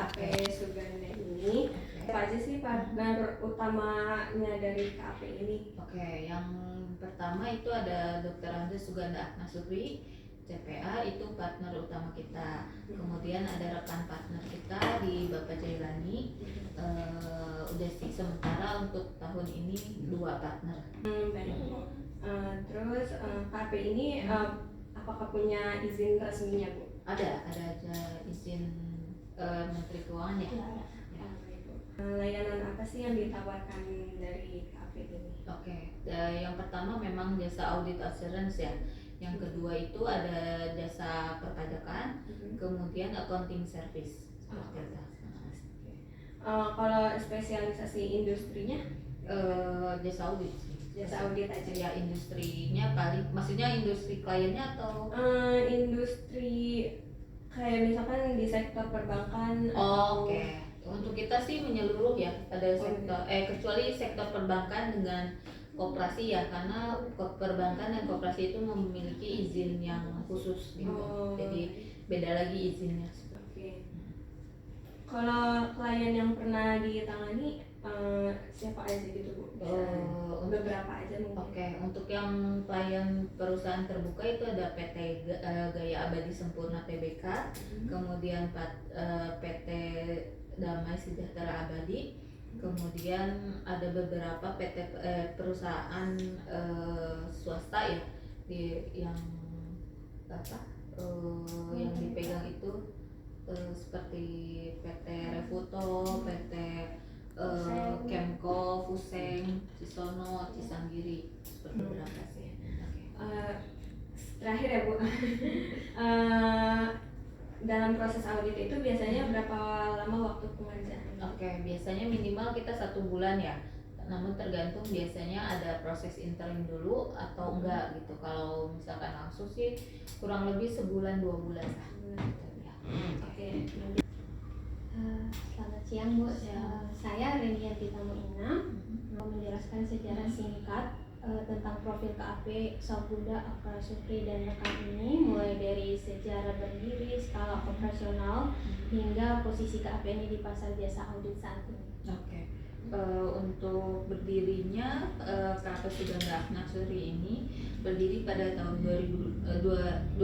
KAP Suganda ini. Apa aja sih partner utamanya dari KAP ini? Oke, yang pertama itu ada Dr. Andes Suganda Nasuhi, CPA, itu partner utama kita. Kemudian ada rekan partner kita di Bapak Jailani. Udah sih sementara untuk tahun ini 2 partner. Terus KAP ini apakah punya izin resminya, Bu? Ada izin Menteri Keuangan ya. Layanan apa sih yang ditawarkan dari KAP ini? Oke, yang pertama memang jasa audit assurance ya. Yang kedua itu ada jasa perpajakan, kemudian accounting service. Seperti itu. Kalau spesialisasi industrinya? Jasa audit sih. Jasa audit aja ya, industrinya paling, maksudnya industri kliennya atau industri kayak misalkan di sektor perbankan. Oke. Untuk kita sih menyeluruh ya, ada sektor kecuali sektor perbankan dengan koperasi ya, karena perbankan dan koperasi itu memiliki izin yang khusus gitu. Jadi beda lagi izinnya. Oke. Kalau klien yang pernah ditangani siapa aja gitu, Bu? Beberapa aja mungkin. Oke, untuk yang klien perusahaan terbuka itu ada PT Gaya Abadi Sempurna Tbk, kemudian PT Damai Sejahtera Abadi, kemudian ada beberapa PT perusahaan swasta ya yang yang dipegang itu seperti PT Refuto, PT Kemko, Fuseng, Cisono, Cisanggiri, seperti beberapa sih. Terakhir ya, Bu. Dalam proses audit itu biasanya berapa lama waktu pengerjaan? Oke, biasanya minimal kita 1 bulan ya. Namun tergantung, biasanya ada proses interim dulu atau enggak gitu. Kalau misalkan langsung sih kurang lebih sebulan 2 bulan lah. Oke. Selamat siang, Bu. Saya Reniati Tamuina mau menjelaskan sejarah singkat tentang profil KAP Suganda Nasuhi dan rekan ini, mulai dari sejarah berdiri, skala operasional, hingga posisi KAP ini di pasar jasa audit saat ini. Oke. Untuk berdirinya KAP Suganda Nasuhi ini berdiri pada tahun 2004,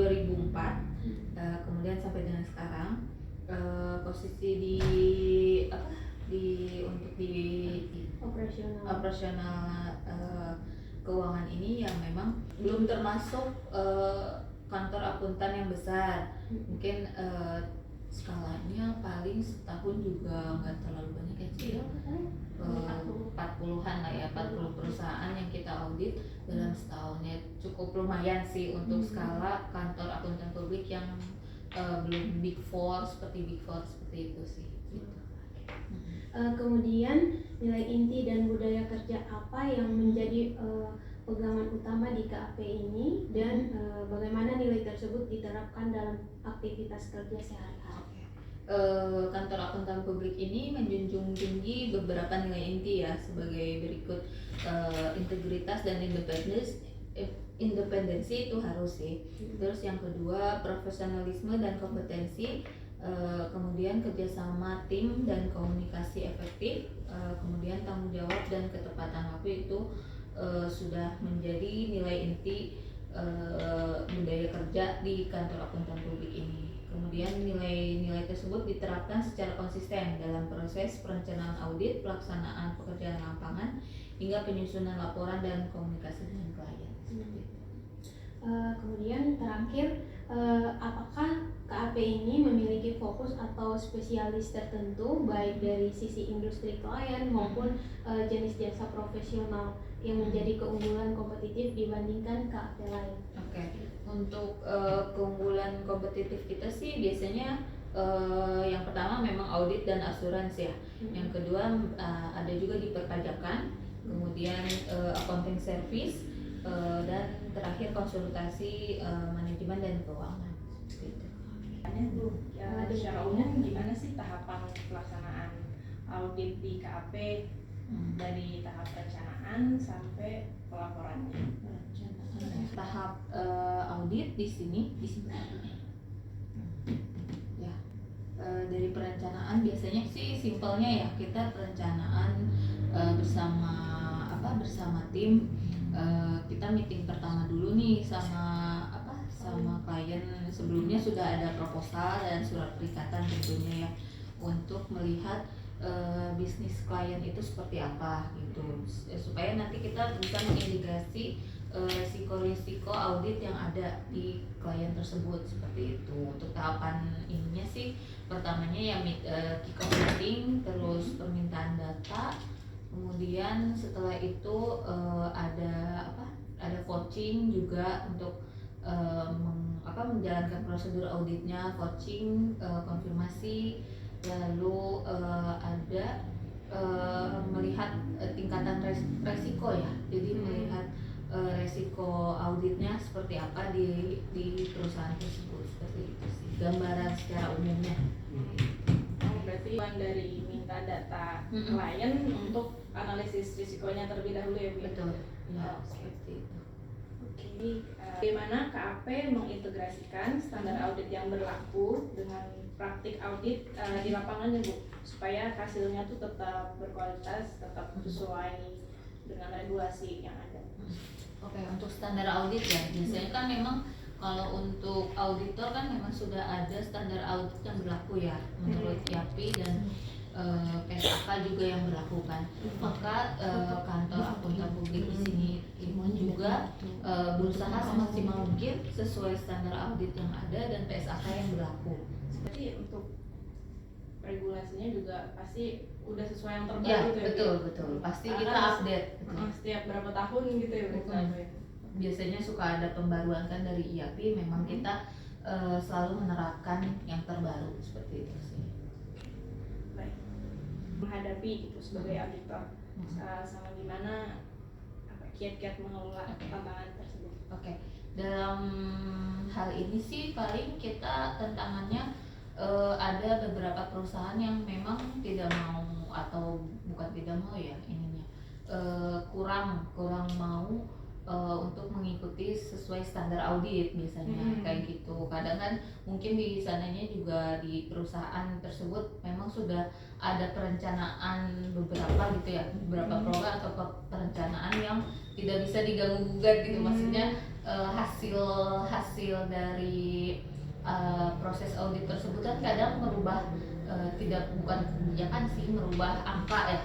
kemudian sampai dengan sekarang. Posisi untuk di operasional keuangan ini yang memang belum termasuk kantor akuntan yang besar. Mungkin skalanya paling setahun juga nggak terlalu banyak kecil, 40-an lah ya, 40 perusahaan yang kita audit dalam setahunnya. Cukup lumayan sih untuk skala kantor akuntan publik yang belum Big Four seperti itu sih gitu. Kemudian nilai inti dan budaya kerja apa yang menjadi pegangan utama di KAP ini, dan bagaimana nilai tersebut diterapkan dalam aktivitas kerja sehari-hari. Kantor akuntan publik ini menjunjung tinggi beberapa nilai inti ya, sebagai berikut: integritas dan independensi itu harus sih. Terus yang kedua, profesionalisme dan kompetensi, kemudian kerjasama tim dan komunikasi efektif, kemudian tanggung jawab dan ketepatan waktu itu sudah menjadi nilai inti budaya kerja di kantor akuntan publik ini. Kemudian nilai-nilai tersebut diterapkan secara konsisten dalam proses perencanaan audit, pelaksanaan pekerjaan lapangan, hingga penyusunan laporan dan komunikasi dengan klien. Kemudian terakhir, apakah KAP ini memiliki fokus atau spesialis tertentu baik dari sisi industri klien maupun jenis jasa profesional yang menjadi keunggulan kompetitif dibandingkan KAP lain? Oke. Untuk keunggulan kompetitif kita sih biasanya yang pertama memang audit dan asuransi ya. Yang kedua ada juga di perpajakan, kemudian accounting service, dan terakhir konsultasi manajemen dan keuangan. Gitu. Bu, secara umum gimana sih tahapan pelaksanaan audit di KAP dari tahap perencanaan sampai pelaporannya? Tahap audit di sini ya, dari perencanaan biasanya sih simpelnya ya, kita perencanaan bersama tim. Kita meeting pertama dulu nih sama klien. Sebelumnya sudah ada proposal dan surat perikatan tentunya ya, untuk melihat bisnis klien itu seperti apa gitu, supaya nanti kita bisa mengintegrasi risiko-risiko audit yang ada di klien tersebut seperti itu. Untuk tahapan ininya sih pertamanya ya kick off meeting, terus permintaan data, kemudian setelah itu ada coaching juga untuk menjalankan prosedur auditnya, coaching, konfirmasi, lalu ada melihat tingkatan resiko ya, jadi melihat resiko auditnya seperti apa di perusahaan tersebut, seperti itu sih gambaran secara umumnya. Berarti dari minta data klien untuk analisis risikonya terlebih dahulu ya Bu? Betul ya, seperti itu. Oke, bagaimana KAP mengintegrasikan standar audit yang berlaku dengan praktik audit di lapangan ya Bu, supaya hasilnya tuh tetap berkualitas, tetap sesuai dengan regulasi yang ada? Oke, untuk standar audit ya, biasanya kan memang kalau untuk auditor kan memang sudah ada standar audit yang berlaku ya, menurut IAPI dan PSAK juga yang berlaku kan. Maka kantor akuntan publik di sini juga berusaha semaksimal mungkin sesuai standar audit yang ada dan PSAK yang berlaku. Berarti untuk regulasinya juga pasti udah sesuai yang terbaru Ya, gitu ya? betul. Pasti Karena kita update. setiap berapa tahun gitu ya? Biasanya suka ada pembaruan kan dari IAPI, memang kita selalu menerapkan yang terbaru seperti itu sih. Baik. Menghadapi itu sebagai auditor, sama gimana kiat-kiat mengelola tantangan tersebut? Oke, dalam hal ini sih paling kita tantangannya ada beberapa perusahaan yang memang tidak mau, atau bukan tidak mau ya ininya, kurang mau untuk mengikuti sesuai standar audit biasanya kayak gitu. Kadang kan mungkin di sananya juga di perusahaan tersebut memang sudah ada perencanaan beberapa gitu ya, beberapa program atau perencanaan yang tidak bisa diganggu gugat gitu. Maksudnya hasil dari proses audit tersebut kan kadang merubah bukan kebijakan sih, merubah angka ya,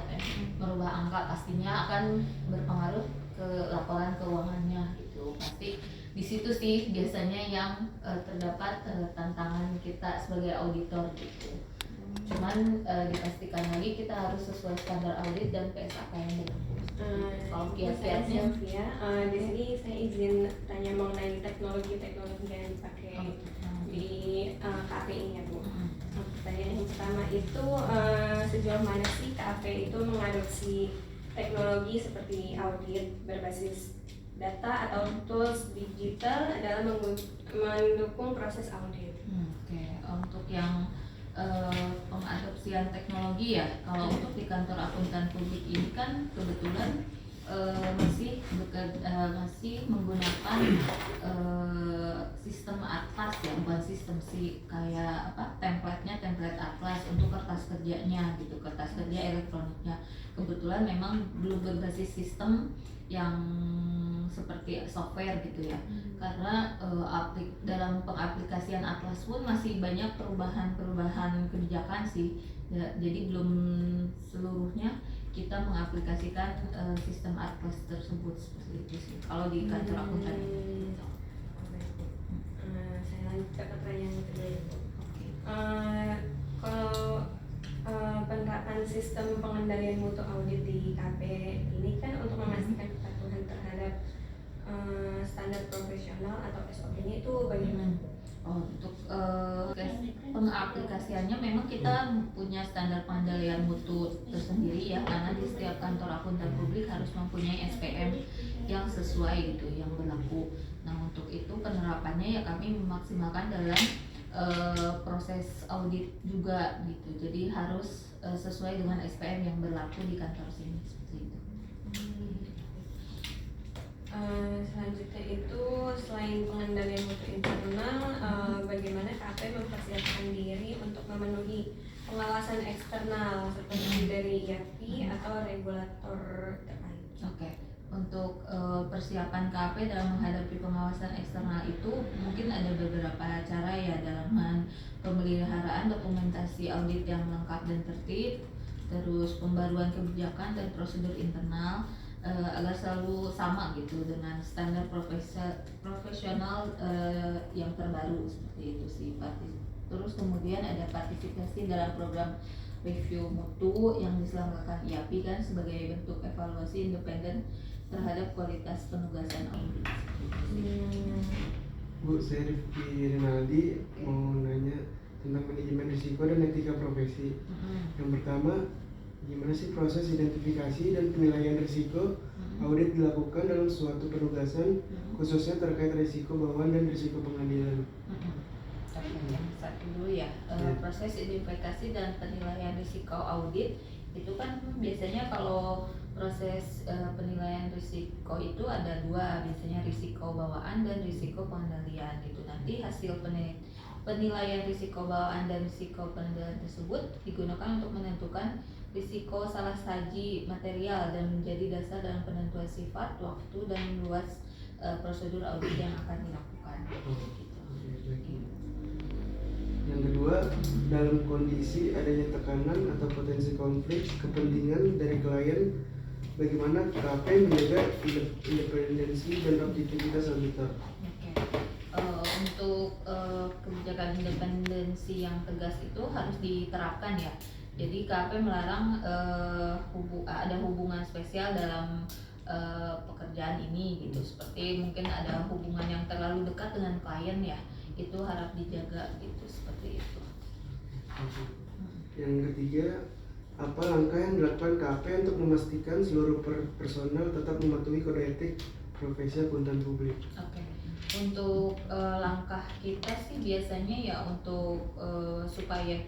merubah angka pastinya akan berpengaruh ke laporan keuangannya gitu. Pasti di situ sih biasanya yang terdapat tantangan kita sebagai auditor gitu. Cuman dipastikan lagi kita harus sesuai standar audit dan PSAK yang berlaku. Kalau kiat-kiatnya di sini saya izin tanya mengenai teknologi yang dipakai di KAP ini ya Bu. Pertanyaan yang pertama itu sejauh mana sih KAP itu mengadopsi teknologi seperti audit berbasis data atau tools digital dalam mendukung proses audit? Oke, untuk yang pengadopsian teknologi ya, kalau untuk di kantor akuntan publik ini kan kebetulan masih menggunakan sistem atlas ya, bukan sistem sih, kayak template atlas untuk kertas kerjanya gitu, kertas kerja elektroniknya. Kebetulan memang belum berbasis sistem yang seperti software gitu ya, karena dalam pengaplikasian atlas pun masih banyak perubahan kebijakan sih ya, jadi belum seluruhnya kita mengaplikasikan sistem atlas tersebut seperti itu sih kalau di kantor akuntan. Saya lanjut ke pertanyaan kedua ya Bu. Kalau penerapan sistem pengendalian mutu audit di KP ini kan untuk memastikan kepatuhan terhadap standar profesional atau SOP-nya itu bagaimana? Untuk pengaplikasiannya memang kita punya standar pengendalian mutu tersendiri ya, karena di setiap kantor akuntan publik harus mempunyai SPM yang sesuai gitu, yang berlaku. Nah untuk itu penerapannya ya kami memaksimalkan dalam proses audit juga gitu, jadi harus sesuai dengan SPM yang berlaku di kantor sini seperti itu. Selanjutnya itu selain pengendalian mutu internal, bagaimana KP mempersiapkan diri untuk memenuhi pengawasan eksternal seperti dari IAPI atau regulator terkait. Oke. Untuk persiapan KAP dalam menghadapi pengawasan eksternal itu mungkin ada beberapa cara ya, dalam pemeliharaan dokumentasi audit yang lengkap dan tertib, terus pembaruan kebijakan dan prosedur internal agar selalu sama gitu dengan standar profesional yang terbaru, seperti itu sih. Terus kemudian ada partisipasi dalam program review mutu yang diselenggarakan IAPI kan sebagai bentuk evaluasi independen terhadap kualitas penugasan audit. Bu, saya Rifki Rinaldi mau nanya tentang manajemen risiko dan etika profesi. Yang pertama, gimana sih proses identifikasi dan penilaian risiko audit dilakukan dalam suatu penugasan, khususnya terkait risiko bawaan dan risiko pengadilan? Yang satu dulu ya, proses identifikasi dan penilaian risiko audit itu kan biasanya kalau proses penilaian risiko itu ada dua, biasanya risiko bawaan dan risiko pengendalian. Itu nanti hasil penilaian risiko bawaan dan risiko pengendalian tersebut digunakan untuk menentukan risiko salah saji material dan menjadi dasar dalam penentuan sifat, waktu, dan luas prosedur audit yang akan dilakukan. Yang kedua, dalam kondisi adanya tekanan atau potensi konflik kepentingan dari klien, bagaimana KAP menjaga independensi dan objektivitas auditor? Untuk kebijakan independensi yang tegas itu harus diterapkan ya. Jadi KAP melarang ada hubungan spesial dalam pekerjaan ini gitu. Seperti mungkin ada hubungan yang terlalu dekat dengan klien ya, itu harap dijaga gitu, seperti itu. Yang ketiga, apa langkah yang dilakukan KAP untuk memastikan seluruh personel tetap mematuhi kode etik profesi akuntan publik? Untuk langkah kita sih biasanya ya untuk supaya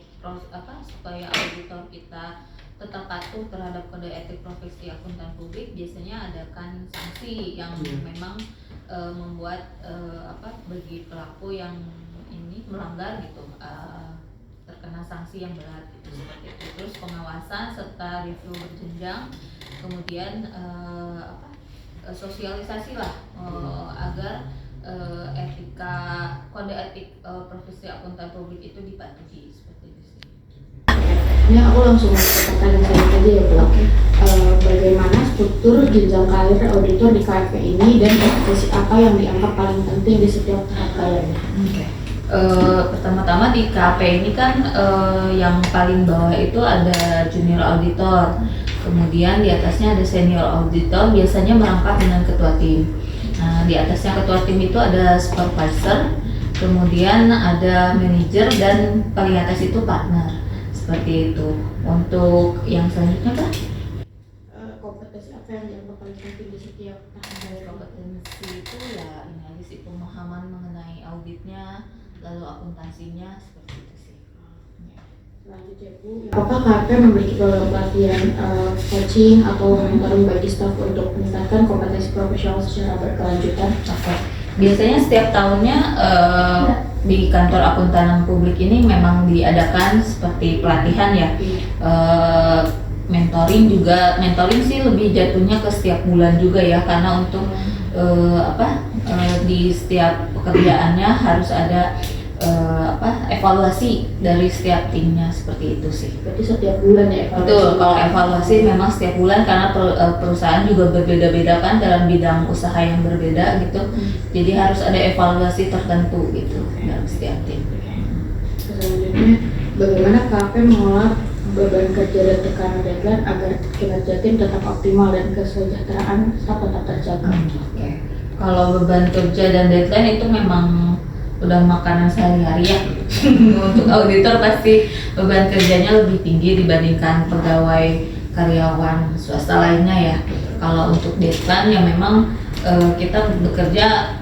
auditor kita tetap patuh terhadap kode etik profesi akuntan publik, biasanya adakan sanksi yang memang membuat bagi pelaku yang ini melanggar gitu terkena sanksi yang berat gitu, seperti itu. Terus pengawasan serta review berjenjang, kemudian sosialisasi lah agar kode etik profesi akuntan publik itu dipatuhi, seperti itu sih. Ya, aku langsung ke pertanyaan saya aja ya Bu. Bagaimana struktur jenjang karir auditor di KAP ini dan profesi apa yang dianggap paling penting di setiap tahap karirnya? Pertama-tama di KAP ini kan yang paling bawah itu ada junior auditor, kemudian di atasnya ada senior auditor, biasanya merangkap dengan ketua tim. Nah, di atasnya ketua tim itu ada supervisor, kemudian ada manajer, dan paling atas itu partner, seperti itu. Untuk yang selanjutnya Pak? Kompetensi apa yang dianggap paling penting di setiap tahap karir? Kompetensi itu ya ini aja sih, pemahaman mengenai auditnya, lalu akuntansinya, seperti itu sih. Selanjutnya Bu, apakah KAP memiliki program pelatihan coaching atau mentoring bagi staf untuk meningkatkan kompetensi profesional secara berkelanjutan? Biasanya setiap tahunnya di kantor akuntan publik ini memang diadakan seperti pelatihan ya. Mentoring sih lebih jatuhnya ke setiap bulan juga ya, karena untuk di setiap pekerjaannya harus ada evaluasi dari setiap timnya, seperti itu sih. Berarti setiap bulan ya evaluasi? Betul, kalau evaluasi memang setiap bulan karena perusahaan juga berbeda-beda kan dalam bidang usaha yang berbeda gitu. Jadi harus ada evaluasi tertentu gitu dalam setiap tim. Selanjutnya, bagaimana KAP mengolah beban kerja dan tekanan deadline agar kinerja tim tetap optimal dan kesejahteraan staf tetap terjaga? Kalau beban kerja dan deadline itu memang udah makanan sehari-hari ya. Untuk auditor pasti beban kerjanya lebih tinggi dibandingkan pegawai karyawan swasta lainnya ya. Kalau untuk deadline ya memang kita bekerja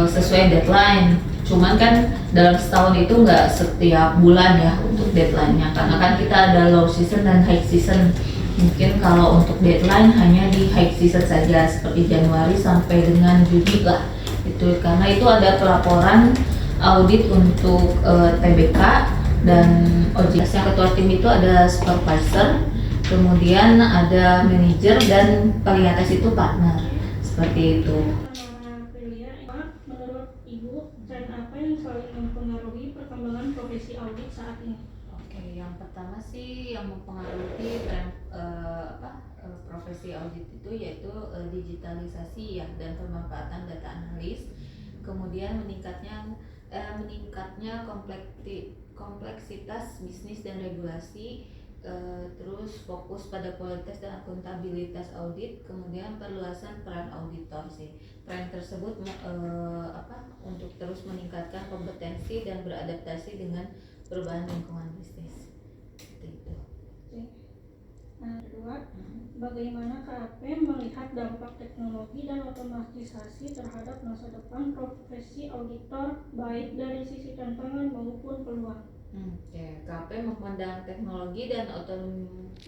sesuai deadline. Cuman kan dalam setahun itu nggak setiap bulan ya untuk deadline-nya, karena kan kita ada low season dan high season. Mungkin kalau untuk deadline hanya di high season saja, seperti Januari sampai dengan Juni lah. Itu karena itu ada pelaporan audit untuk TBK dan OJK. Yang ketua tim itu ada supervisor, kemudian ada manajer, dan paling atas itu partner, seperti itu. Menurut Ibu, tren apa yang selalu mempengaruhi perkembangan profesi audit saat ini? Oke, yang pertama sih yang mempengaruhi tren profesi audit itu yaitu digitalisasi ya, dan pemanfaatan data analis, kemudian meningkatnya kompleksitas bisnis dan regulasi, terus fokus pada kualitas dan akuntabilitas audit, kemudian perluasan peran auditor sih. Tren tersebut untuk terus meningkatkan kompetensi dan beradaptasi dengan perubahan lingkungan bisnis. Seperti itu. Nah, kedua, bagaimana KAP melihat dampak teknologi dan otomatisasi terhadap masa depan profesi auditor, baik dari sisi tantangan maupun peluang? KAP memandang teknologi dan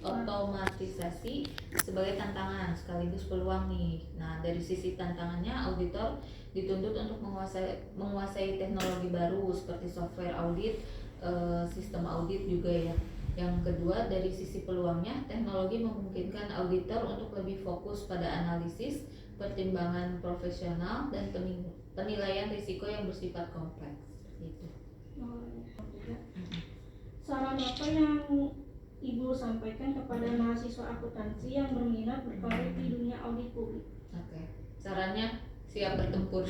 otomatisasi sebagai tantangan sekaligus peluang nih. Nah, dari sisi tantangannya, auditor dituntut untuk menguasai teknologi baru seperti software audit, sistem audit juga ya. Yang kedua, dari sisi peluangnya, teknologi memungkinkan auditor untuk lebih fokus pada analisis, pertimbangan profesional, dan penilaian risiko yang bersifat kompleks. Gitu. Saran apa yang Ibu sampaikan kepada mahasiswa akuntansi yang berminat berkarir di dunia audit publik? Oke, sarannya siap bertempur.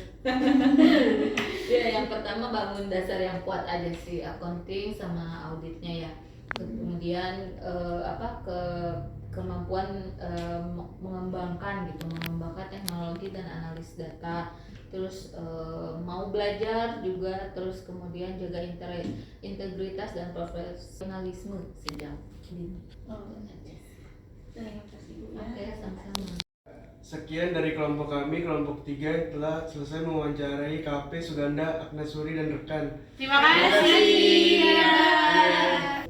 Ya, yang pertama bangun dasar yang kuat aja sih, accounting sama auditnya ya. Kemudian kemampuan mengembangkan teknologi dan analis data, terus mau belajar juga, terus kemudian jaga integritas dan profesionalisme sejak dini. Terima kasih Bu. Oke, sama-sama. Sekian dari kelompok kami, kelompok 3 telah selesai mewawancarai KP Suganda, Agnesuri dan rekan. Terima kasih. Terima kasih.